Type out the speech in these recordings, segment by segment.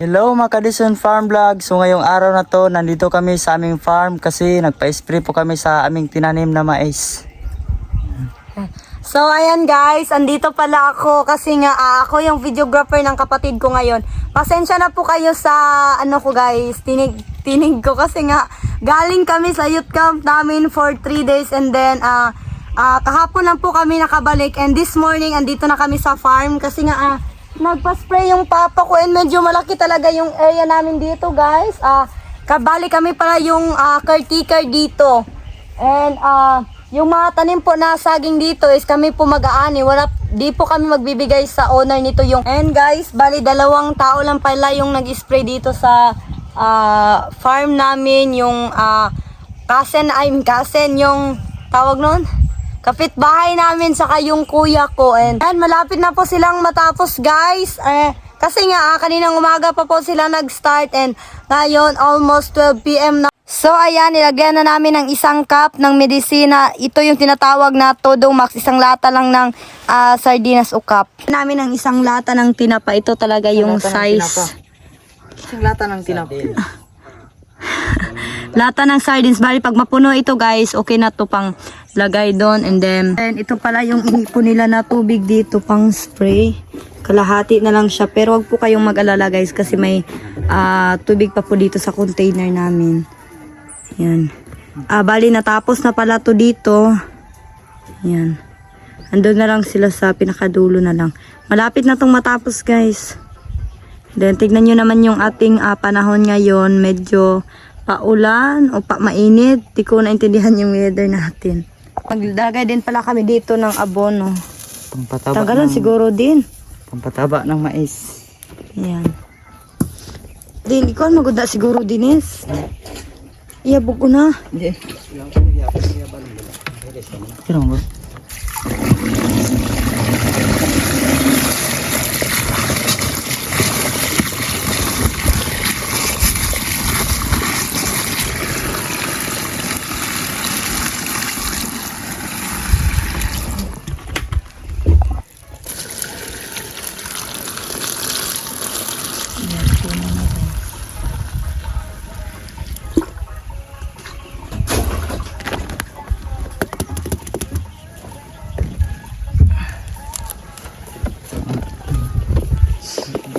Hello mga Kadison Farm Vlog. So ngayong araw na to, nandito kami sa aming farm kasi nagpa-spray po kami sa aming tinanim na mais. So ayan guys, andito pala ako kasi nga ako yung videographer ng kapatid ko ngayon. Pasensya na po kayo sa ano ko guys, tinig ko kasi nga galing kami sa youth camp namin for 3 days and then kahapon lang po kami nakabalik and this morning andito na kami sa farm kasi nga nagpa-spray yung papa ko and medyo malaki talaga yung area namin dito guys. Kabali kami pala yung caretaker dito. And yung mga tanim po na saging dito is kami po mag-aani. Di po kami magbibigay sa owner nito yung. And guys, bali 2 tao lang pala yung nag-spray dito sa farm namin. Yung cousin yung tawag nun. Kapitbahay namin saka yung kuya ko and malapit na po silang matapos guys. Kasi nga kaninang umaga pa po sila nag-start and ngayon almost 12 PM na. So ayan, nilagyan na namin ng isang cup ng medisina. Ito yung tinatawag na Todo Max, isang lata lang ng sardinas o cup. Namin ng isang lata ng tinapa. Ito talaga yung size. Isang lata ng tinapa. Lata ng sardines. Bali pag mapuno ito guys, okay na to pang lagay doon. And then ito pala yung inipon nila na tubig dito pang spray. Kalahati na lang siya. Pero wag po kayong mag-alala guys kasi may tubig pa po dito sa container namin. Yan. Bali natapos na pala to dito. Yan. Andun na lang sila sa pinakadulo na lang. Malapit na tong matapos guys. Then tignan nyo naman yung ating panahon ngayon. Medyo paulan o mainit. Di ko naintindihan yung weather natin. Magdagay din pala kami dito ng abono. Tagalan siguro din. Pampataba ng mais. Yan. Din, ikaw maganda siguro dinis. Iyabog ko na. Hindi. Kira mo ba?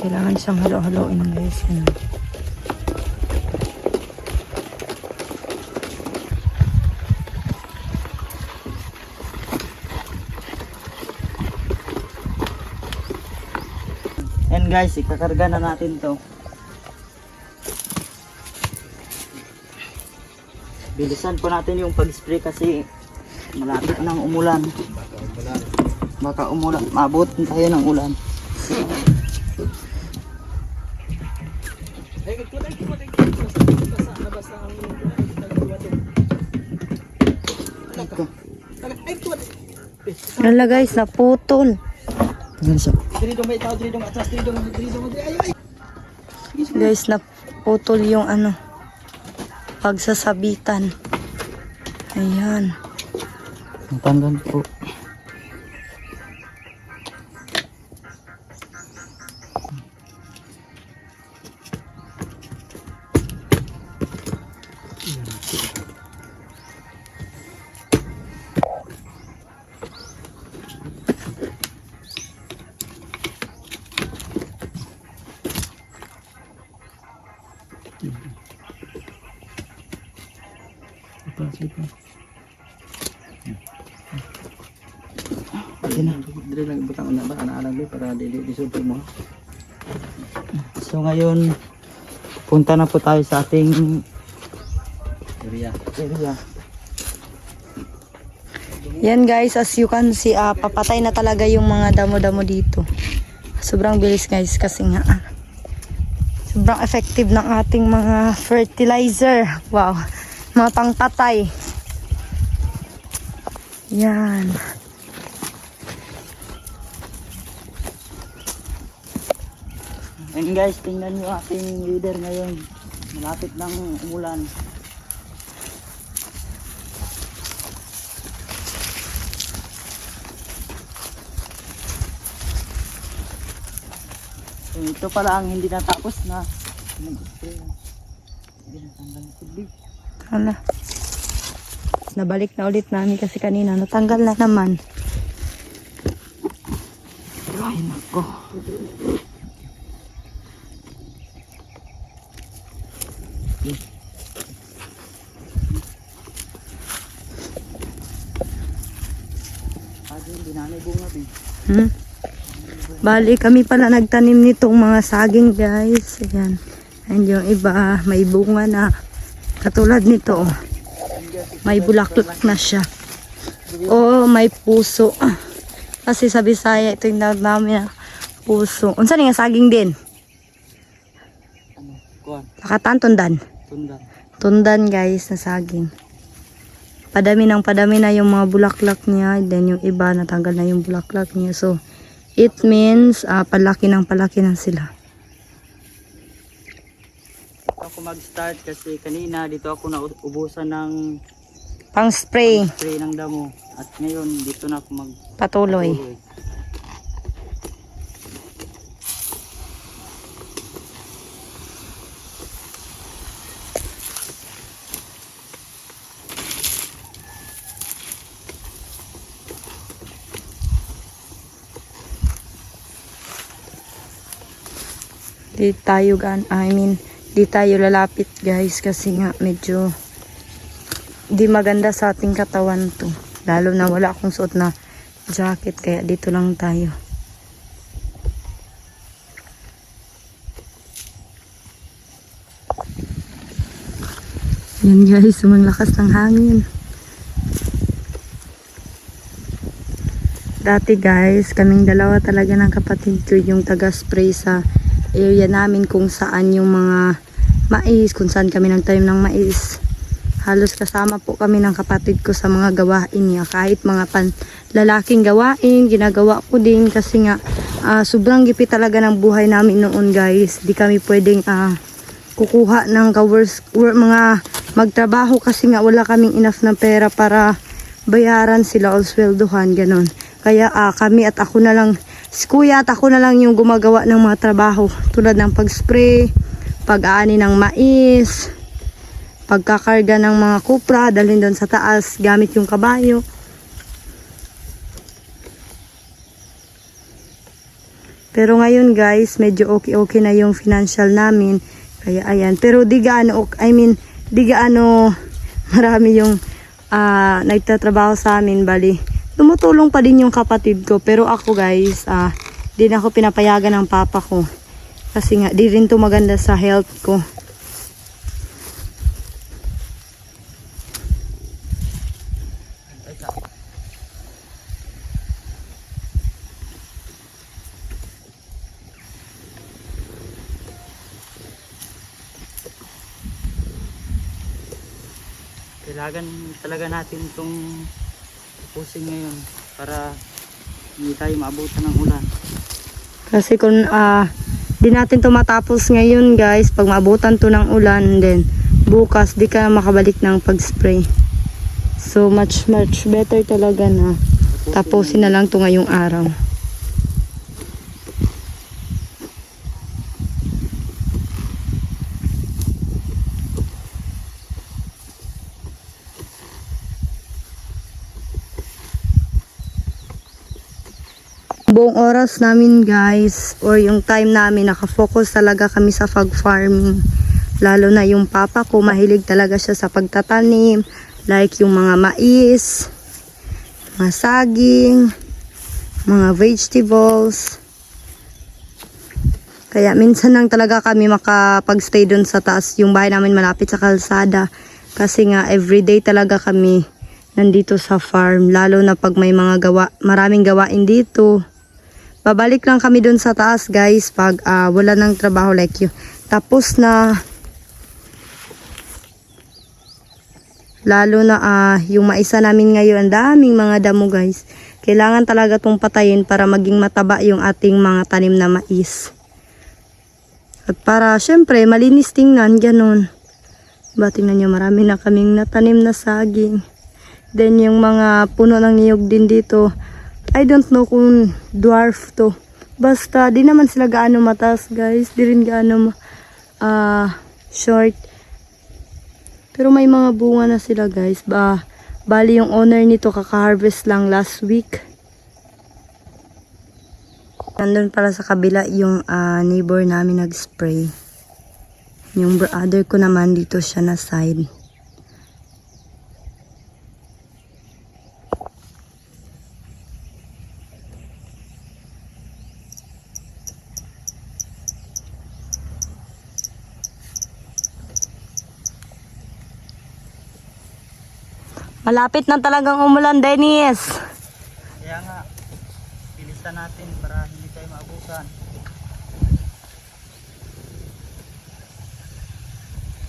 Kailangan siyang halo-haloin guys. And guys, ikakarga na natin to. Bilisan po natin yung pag-spray kasi malapit nang umulan. Baka umulan, maabot tayo ng ulan. Wala guys, naputol. Guys, naputol yung pagsasabitan. Ayan. Tanggal po. So ngayon punta na po tayo sa ating area. Yan guys, as you can see, papatay na talaga yung mga damo-damo dito. Sobrang bilis guys kasi nga sobrang effective ng ating mga fertilizer. Wow, mga pangpatay. Yan. And guys, tingnan nyo ating leader ngayon. Malapit ng umulan. So, ito pala ang hindi natapos na nag-spray. Hindi natanggal ng tubig. Hala. Nabalik na ulit namin kasi kanina natanggal na naman. Ay, nako. Hindi na bunga din. Bali, kami pala nagtanim nitong mga saging, guys. Ayan. And yung iba, may bunga na. Katulad nito, oh. May bulaklak na siya. Oo, may puso. Kasi sa Bisaya, ito yung tawag namin na puso. Unsa nga saging din? Ano? Kuwan. Pakatan, tundan. Tundan. Tundan, guys, na saging. Padami na yung mga bulaklak niya. Then yung iba, natanggal na yung bulaklak niya. So, it means, palaki na sila. Ako mag-start kasi kanina dito ako naubusan ng Pang spray. spray ng damo. At ngayon, dito na ako Patuloy. magpatuloy. Di tayo lalapit, guys, kasi nga medyo di maganda sa ating katawan to. Lalo na wala akong suot na jacket, kaya dito lang tayo. Yan, guys, sumang lakas ng hangin. Dati, guys, kaming dalawa talaga ng kapatid ko yung taga-spray sa area namin kung saan yung mga mais, kung saan kami nagtanim ng mais. Halos kasama po kami ng kapatid ko sa mga gawain niya. Kahit mga lalaking gawain, ginagawa ko din kasi nga sobrang gipit talaga ng buhay namin noon, guys. Di kami pwedeng kukuha ng mga magtrabaho kasi nga wala kaming enough na pera para bayaran sila o sweldohan, ganon. Kaya kami at ako na lang, si kuya at ako na lang yung gumagawa ng mga trabaho tulad ng pag-spray, pag-aani ng mais, pagkakarga ng mga kupra, dalhin doon sa taas gamit yung kabayo. Pero ngayon, guys, medyo okay na yung financial namin. Kaya ayan, pero di gaano marami yung nagtatrabaho sa amin, bali. Tumutulong pa din yung kapatid ko, pero ako, guys, di na ako pinapayagan ng papa ko. Kasi nga, di rin to maganda sa health ko. Kailangan talaga natin itong tapusin ngayon para hindi tayo maabutan ng ulan. Kasi kung di natin to matapos ngayon, guys, pag maabutan to ng ulan, then bukas di ka makabalik ng pag-spray. So much better talaga na tapusin na lang to ngayong araw. Buong oras namin, guys, or yung time namin, nakafocus talaga kami sa farming. Lalo na yung papa ko, mahilig talaga siya sa pagtatanim. Like yung mga mais, mga saging, mga vegetables. Kaya minsan lang talaga kami makapag-stay dun sa taas. Yung bahay namin malapit sa kalsada. Kasi nga everyday talaga kami nandito sa farm. Lalo na pag may maraming gawain dito. Babalik lang kami dun sa taas, guys, pag wala nang trabaho like you. Tapos na, lalo na yung maisa namin ngayon, ang daming mga damo, guys. Kailangan talaga tong patayin para maging mataba yung ating mga tanim na mais. At para, syempre, malinis tingnan, ganun. Tingnan nyo, marami na kaming natanim na saging. Then, yung mga puno ng niyog din dito, I don't know kung dwarf to. Basta, di naman sila gaano mataas guys. Di rin gaano short. Pero may mga bunga na sila guys. Bali yung owner nito kaka-harvest lang last week. Nandun pala sa kabila yung neighbor namin nag-spray. Yung brother ko naman dito siya na side. Malapit na talagang umulan, Dennis. Kaya nga, bilisan natin para hindi tayo maabusan.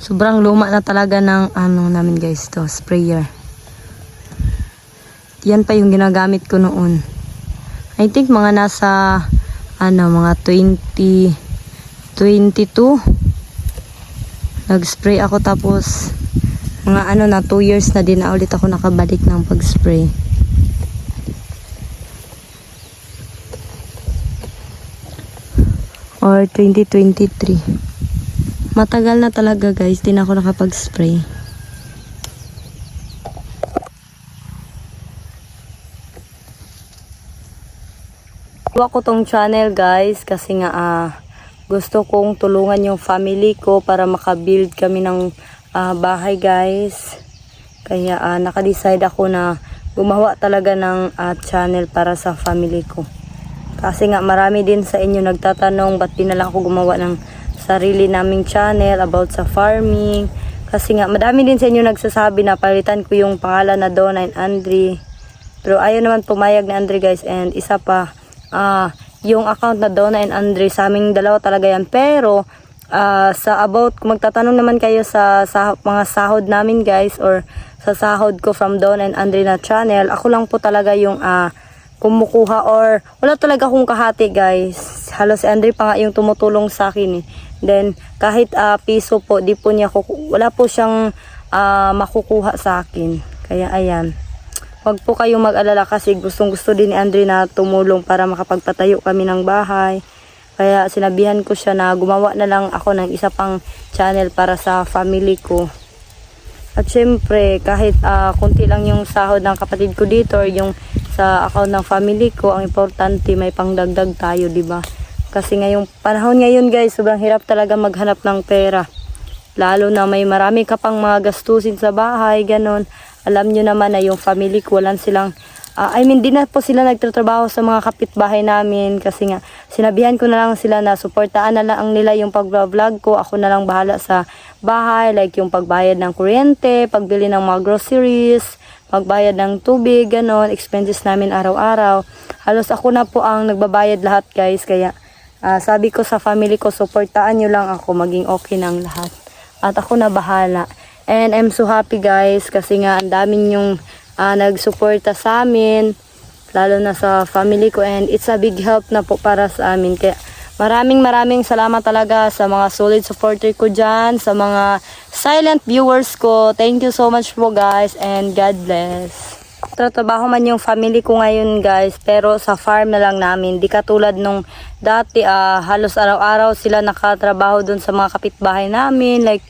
Sobrang luma na talaga ng namin guys to, sprayer. Yan pa yung ginagamit ko noon. I think mga nasa mga 2022 nag-spray ako, tapos mga na 2 years na din na ulit ako nakabalik ng pag-spray. Or 2023. Matagal na talaga guys, din ako nakapag-spray. Gawa ko tong channel guys kasi nga gusto kong tulungan yung family ko para makabuild kami ng bahay guys. Kaya naka-decide ako na gumawa talaga ng channel para sa family ko. Kasi nga marami din sa inyo nagtatanong ba't di na lang ako gumawa ng sarili naming channel about sa farming. Kasi nga madami din sa inyo nagsasabi na palitan ko yung pangalan na Donna and Andre. Pero ayaw naman pumayag na Andre guys. And isa pa, yung account na Donna and Andre, sa aming dalawa talaga yan. Pero sa about, kung magtatanong naman kayo sa mga sahod namin guys, or sa sahod ko from Donna and Andre na channel, ako lang po talaga yung kumukuha, or wala talaga akong kahati guys. Halos si Andre pa nga yung tumutulong sa akin eh. Then kahit piso po, di po niya wala po siyang makukuha sa akin. Kaya ayan, wag po kayong mag-alala kasi gustong gusto din ni Andre na tumulong para makapagpatayo kami ng bahay. Kaya sinabihan ko siya na gumawa na lang ako ng isa pang channel para sa family ko. At syempre, kahit kunti lang yung sahod ng kapatid ko dito or yung sa account ng family ko, ang importante may pangdagdag tayo, di ba? Kasi ngayong panahon ngayon guys, sobrang hirap talaga maghanap ng pera. Lalo na may marami ka pang mga gastusin sa bahay, ganon. Alam nyo naman na yung family ko, walang silang di na po sila nagtatrabaho sa mga kapitbahay namin kasi nga sinabihan ko na lang sila na suportaan na lang nila yung pag-vlog ko. Ako na lang bahala sa bahay, like yung pagbayad ng kuryente, pagbili ng mga groceries, pagbayad ng tubig, ganon, expenses namin araw-araw. Halos ako na po ang nagbabayad lahat guys. Kaya sabi ko sa family ko, suportaan nyo lang ako, maging okay ng lahat. At ako na bahala. And I'm so happy guys kasi nga ang daming yung nagsuporta sa amin, lalo na sa family ko, and it's a big help na po para sa amin. Kaya maraming salamat talaga sa mga solid supporter ko dyan, sa mga silent viewers ko. Thank you so much po guys, and God bless. Trabaho man yung family ko ngayon guys, pero sa farm na lang namin. Di katulad nung dati, halos araw-araw sila nakatrabaho dun sa mga kapitbahay namin, like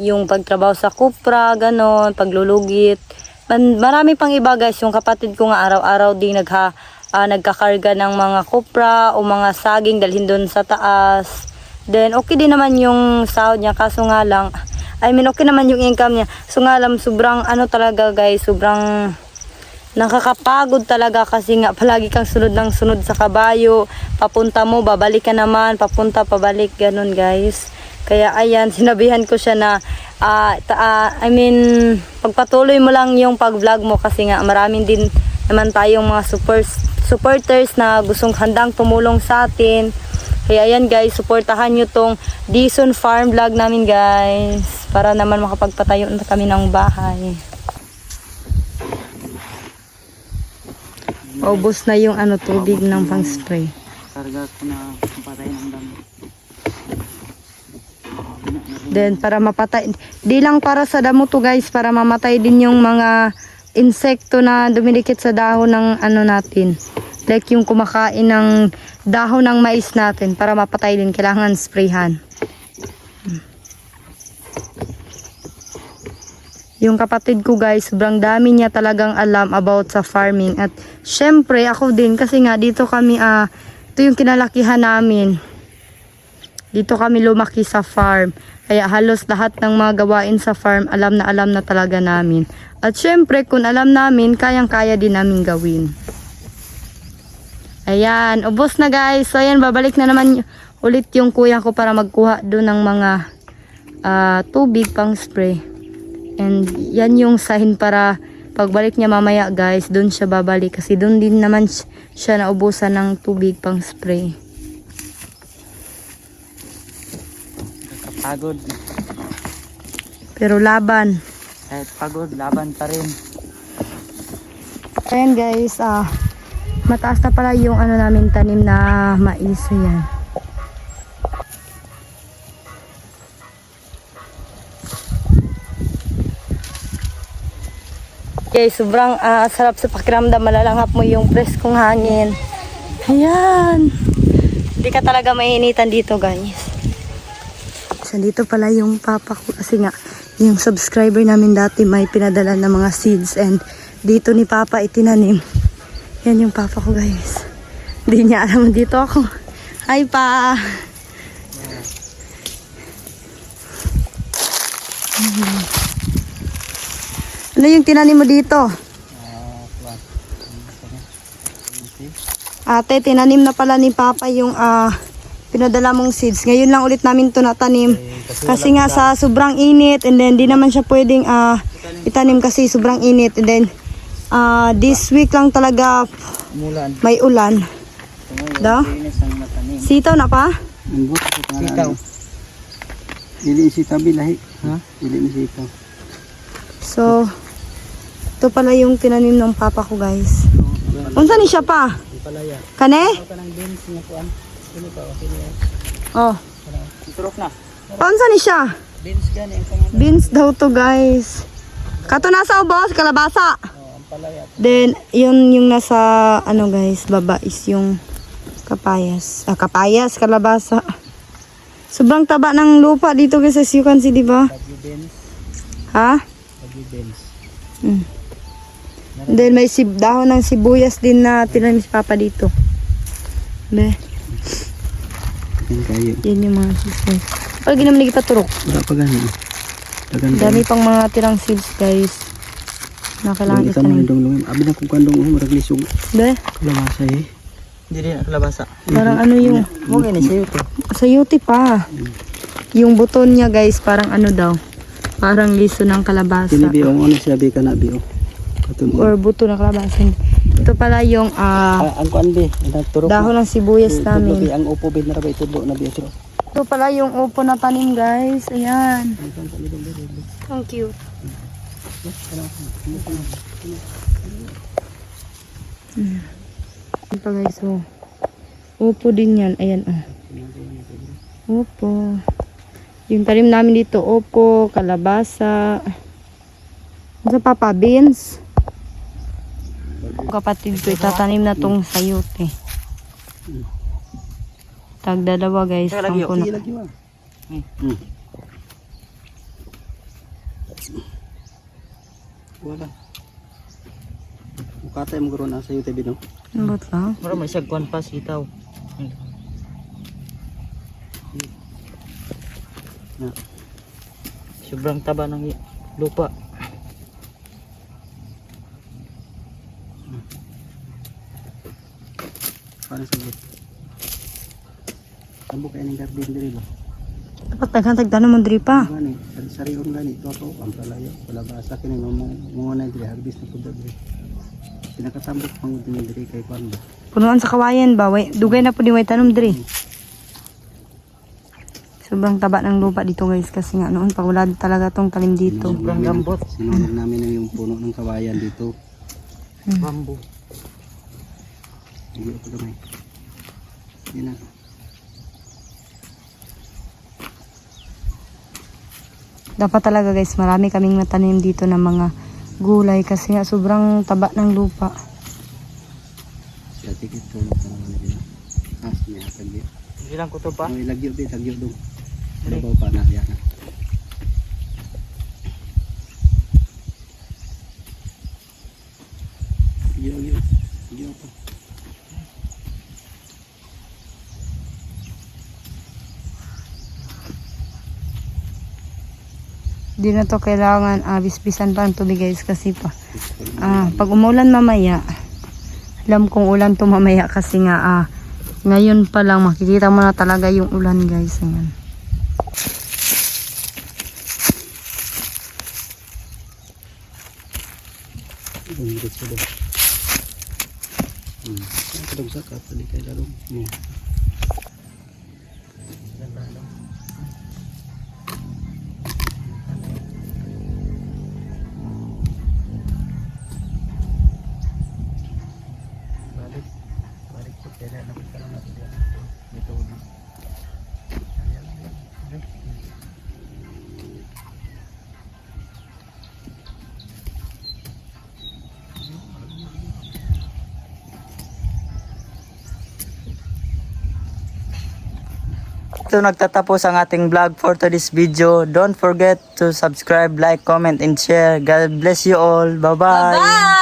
yung pagtrabaho sa kupra, ganon, paglulugit. Marami pang iba guys, yung kapatid ko nga araw-araw din nagkakarga ng mga kupra o mga saging dalhin doon sa taas. Then okay din naman yung sahod niya, kaso nga lang, okay naman yung income niya. So nga lang, sobrang talaga guys, sobrang nakakapagod talaga kasi nga palagi kang sunod ng sunod sa kabayo. Papunta mo, babalik ka naman, papunta, pabalik, ganun guys. Kaya ayan, sinabihan ko siya na pagpatuloy mo lang yung pag-vlog mo kasi nga maraming din naman tayong mga supporters na gustong handang tumulong sa atin. Kaya ayan guys, suportahan nyo tong Dison Farm vlog namin guys, para naman makapagpatayo na kami ng bahay. Ubos na yung tubig ng pang spray. Karga ko na patay ng dami. Then para mapatay, di lang para sa damo to guys, para mamatay din yung mga insekto na dumidikit sa dahon ng natin. Like yung kumakain ng dahon ng mais natin para mapatay din. Kailangan sprayhan. Yung kapatid ko guys, sobrang dami niya talagang alam about sa farming. At syempre ako din kasi nga dito kami, ito yung kinalakihan namin. Dito kami lumaki sa farm. Kaya halos lahat ng mga gawain sa farm, alam na talaga namin. At syempre kung alam namin, kayang-kaya din namin gawin. Ayan, ubos na guys. So ayan, babalik na naman ulit yung kuya ko para magkuha doon ng mga tubig pang spray. And yan yung sign para pagbalik niya mamaya guys, doon siya babalik. Kasi doon din naman siya naubusan ng tubig pang spray. Pagod. Pero laban. Kahit pagod, laban pa rin. Ayan guys, mataas na pala yung ano namin tanim na mais. Ayan. Okay, sobrang sarap sa pakiramdam. Malalanghap mo yung preskong hangin. Ayan. Hindi ka talaga mahinitan dito guys. So, dito pala yung papa ko kasi nga yung subscriber namin dati may pinadala ng mga seeds and dito ni papa itinanim. Yan yung papa ko guys. Hindi niya alam dito ako. Hi pa! Ano yung tinanim mo dito? Ate, tinanim na pala ni papa yung pinadala mong seeds. Ngayon lang ulit namin to natanim. Kasi nga sa sobrang init and then di naman siya pwedeng itanim kasi sobrang init. And then this week lang talaga may ulan. Do? Sitaw na pa? Sitaw. Dili sitaw bilahi. Ha? Dili sitaw. So, ito pala yung tinanim ng papa ko guys. Unsa ni siya pa? Palaya. Kane? Kanang beans niya kuan. Dili pa okay niya. Oh. Turok na. Unsa ni siya? Beans gani ang pangalan. Beans daw to guys. Kato nasa ubos, kalabasa. Ang palaya. Then, yun yung nasa, ano guys, baba is yung kapayas. Kapayas, kalabasa. Sobrang taba ng lupa dito guys, as you can see, di ba? Bagyo beans. Ha? Bagyo beans. Then, may dahon ng sibuyas din na tinanim si Papa dito. Be, Yan kayo. yan yung mga seeds. Pag ginaman ipaturok. Wala pa gani. Dagan Dami pang mga tirang seeds guys. Na kailangan ita mo itanim. ndong lungim. Abi na kung kandong murag lisog. Be, Kalabasa eh. Hindi rin kalabasa. parang ano yung, Okay na siya ito. sa yuti pa. Yung buton niya guys, parang ano daw. Parang liso ng kalabasa. Tinibi ang ano sabi ka na biyo. Katun. Or buto ng kalabasa. Ito pala yung Ang kuan be, turok. dahon ng sibuyas namin. Ang upo be na rabay tudlo na biyo. Ito pala yung upo na tanim guys. Ayan. Ang cute. Ito pa guys. Oh. Upo din yan. Ayan. Upo. Yung tanim namin dito. Upo, kalabasa. Ano pa pa? Beans. Kapatid ko itatanim na tong sayote. Tagdalawa guys. Ang puno. Wala. Mukatay mo garo na sa iyo tabi no. Ano ba? Mura may sagwan pa sitaw. Na. Sobrang taba ng lupa. Para sa iyo. Tambo kay ning garden diri ba. Dapat taghan-tagdanan mo diri pa. Gani, sari-sarion gani to ako ang palayo. Palabasa kini mo na diri harvest na pud diri. Pinakatambok pang diri kay kuan ba. Punuan sa kawayan ba? Dugay na po di way tanom diri. Sobrang taba ng lupa dito guys kasi nga noon pa wala talaga tong talim dito. Sobrang lambot. Sinunod namin yung puno ng kawayan dito. Bamboo. Hindi ako gamay. Yan na. Dapat talaga guys marami kaming natanim dito ng mga gulay kasi nga sobrang taba ng lupa. Siya tikit ko na parang ano yun. Bilang kutob pa. May lagyo bi, lagyo dong. Dali. Babaw pa na yan. Lagyo pa. Di na to kailangan bisbisan pa ang tubig guys kasi pag umulan mamaya, alam kong ulan to mamaya kasi nga ngayon pa lang makikita mo na talaga yung ulan guys. Ayan. Bumigit sa doon. Kadang saka, tadi kayo lalong. Balik po kaya na lang natin yan. Ito. Ito nagtatapos ang ating vlog for today's video. Don't forget to subscribe, like, comment, and share. God bless you all. Bye-bye. Bye!